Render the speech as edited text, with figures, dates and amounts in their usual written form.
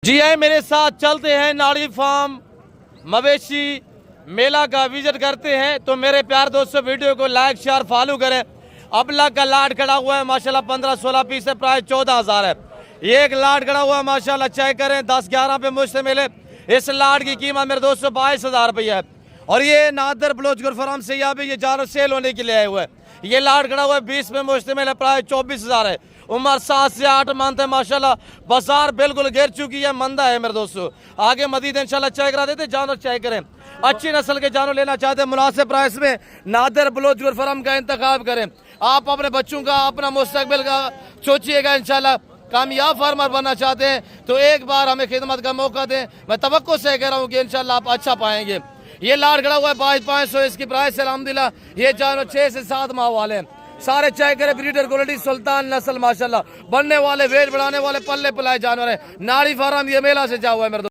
जी आए मेरे साथ चलते हैं नाड़ी फार्म मवेशी मेला का विजिट करते हैं। तो मेरे प्यार दोस्तों वीडियो को लाइक शेयर फॉलो करें। अबला का लाट खड़ा हुआ है माशाल्लाह 15-16 पीस है, प्राइस 14,000 है। ये एक लाट खड़ा हुआ है माशाल्लाह, चेक करें 10-11 पे मुझसे मिले। इस लाट की कीमत मेरे दोस्तों 22,000 रुपया है। और ये नादर बलोच गुरफराम से यहाँ पे ये जानवर सेल होने के लिए आए हुए हैं। ये लाट खड़ा हुआ है 20 पे मुश्तमिल है, प्राइस 24,000 है। उम्र 7 से 8 मंथ है माशाल्लाह। बाजार बिल्कुल गिर चुकी है, मंदा है मेरे दोस्तों। आगे मजीद इंशाल्लाह चेक करा देते, जानवर चेक करें। अच्छी नस्ल के जानवर लेना चाहते हैं मुनासिब प्राइस में, नादर बलोच गुरफराम का इंतखाब करें। आप अपने बच्चों का अपना मुस्तकबिल का सोचिएगा। इंशाल्लाह कामयाब फार्मर बनना चाहते हैं तो एक बार हमें खिदमत का मौका दें। मैं तवक्को से कह रहा हूँ कि इंशाल्लाह आप अच्छा पाएंगे। ये लाट खड़ा हुआ है 22,500, इसकी प्राइस अलहमदिल्ला। ये जानवर 6 से 7 माह वाले हैं, सारे चेक करें। ब्रीडर क्वालिटी सुल्तान नस्ल माशाल्लाह, बनने वाले वेट बढ़ाने वाले पल्ले पलाए जानवर है। नाड़ी फार्म ये मेला से जा हुआ है मेरे